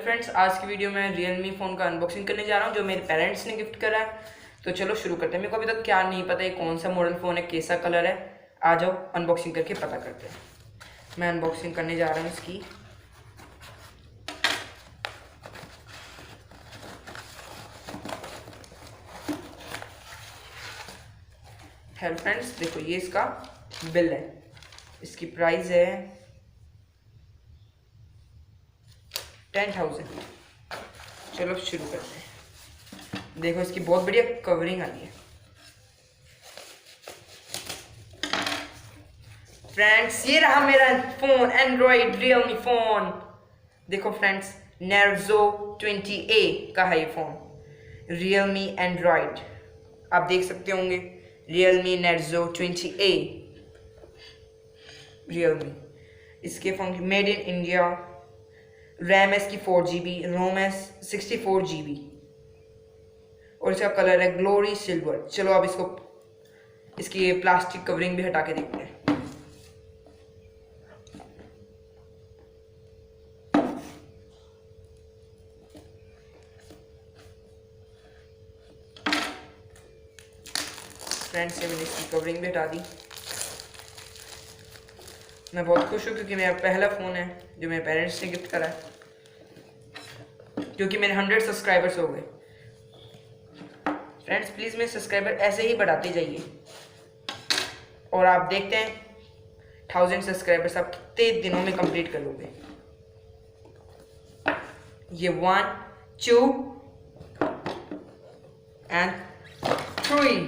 Friends, आज की video में realme फ़ोन का अनबॉक्सिंग करने जा रहा हूँ जो मेरे पेरेंट्स ने गिफ्ट करा है। तो चलो शुरू करते हैं। मेरे को अभी तक क्या नहीं पता है कौन सा मॉडल फ़ोन है, कैसा कलर है। आ जाओ अनबॉक्सिंग करके पता करते हैं। मैं अनबॉक्सिंग करने जा रहा हूँ इसकी। हेलो फ्रेंड्स, देखो ये इसका बिल है। इसकी प्राइस है 10,000। चलो शुरू करते हैं। देखो इसकी बहुत बढ़िया कवरिंग आई है। फ्रेंड्स, ये रहा मेरा फोन, एंड्रॉइड रियलमी फोन। देखो फ्रेंड्स, narzo 20A का है ये फोन। रियलमी एंड्रॉइड आप देख सकते होंगे। Realme narzo 20A Realme. इसके phone made in India. RAM है इसकी 4GB, रोम है 64GB और इसका कलर है ग्लोरी सिल्वर। चलो अब इसकी प्लास्टिक कवरिंग भी हटा के देखते हैं। फ्रेंड्स, मैंने इसकी कवरिंग भी हटा दी। मैं बहुत खुश हूँ क्योंकि मेरा पहला फ़ोन है जो मेरे पेरेंट्स ने गिफ्ट करा है, क्योंकि मेरे 100 सब्सक्राइबर्स हो गए। फ्रेंड्स, प्लीज़ मेरे सब्सक्राइबर ऐसे ही बढ़ाते जाइए और आप देखते हैं 1000 सब्सक्राइबर्स आप कितने दिनों में कंप्लीट कर लोगे। ये 1 2 एंड 3।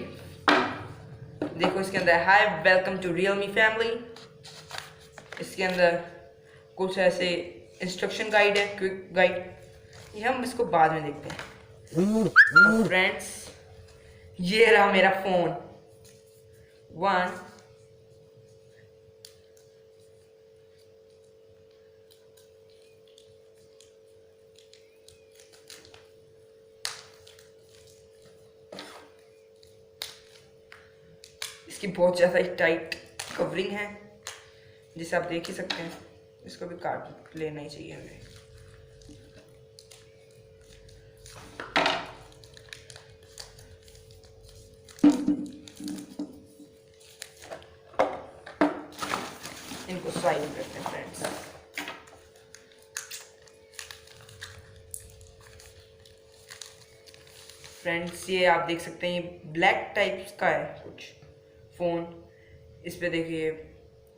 देखो इसके अंदर hi welcome to Realme family. इसके अंदर कुछ ऐसे इंस्ट्रक्शन गाइड है, क्विक गाइड। ये हम इसको बाद में देखते हैं। फ्रेंड्स, ये रहा मेरा फोन 1 इसकी बहुत ज़्यादा टाइट कवरिंग है जिसे आप देख ही सकते हैं। इसको भी काट लेना ही चाहिए हमें। इनको साइड करते हैं फ्रेंड्स। फ्रेंड्स, ये आप देख सकते हैं ये ब्लैक टाइप का है कुछ फ़ोन। इस पे देखिए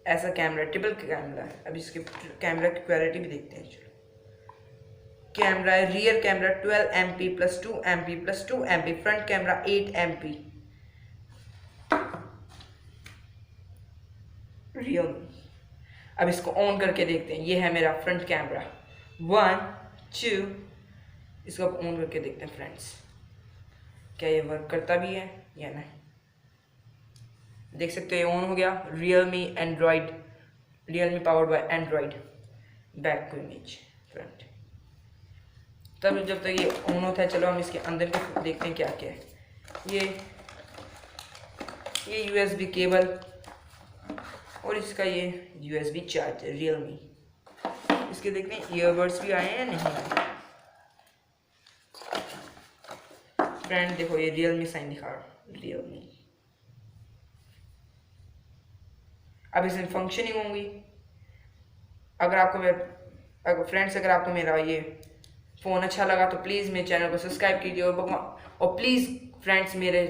ऐसा कैमरा, ट्रिपल कैमरा है। अब इसके कैमरा की क्वालिटी भी देखते हैं। चलो, कैमरा है rear camera 12 MP + 2 MP + 2 MP, front camera 8 MP। Real. अब इसको ऑन करके देखते हैं। ये है मेरा फ्रंट कैमरा 1 2। इसको अब ऑन करके देखते हैं फ्रेंड्स, क्या ये वर्क करता भी है या नहीं। देख सकते हो ये ऑन हो गया। Realme Android, Realme powered by Android. Back to image front. तब जब तक ये ऑन होता है, चलो हम इसके अंदर के देखते हैं क्या क्या है। ये USB केबल और इसका ये USB चार्जर रियलमी। इसके देखते हैं ईयरबड्स भी आए हैं या नहीं आए। फ्रेंड देखो, ये रियलमी साइन दिखा रहा, रियलमी। अब इसमें फंक्शनिंग होंगी। अगर फ्रेंड्स अगर आपको मेरा ये फ़ोन अच्छा लगा तो प्लीज़ मेरे चैनल को सब्सक्राइब कीजिए और प्लीज़ फ्रेंड्स मेरे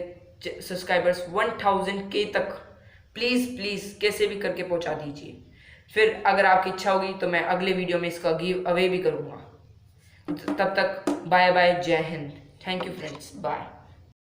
सब्सक्राइबर्स 1000K तक प्लीज़ कैसे भी करके पहुंचा दीजिए। फिर अगर आपकी इच्छा होगी तो मैं अगले वीडियो में इसका गिव अवे भी करूँगा। तब तक bye bye, Jai Hind. Thank you friends, bye.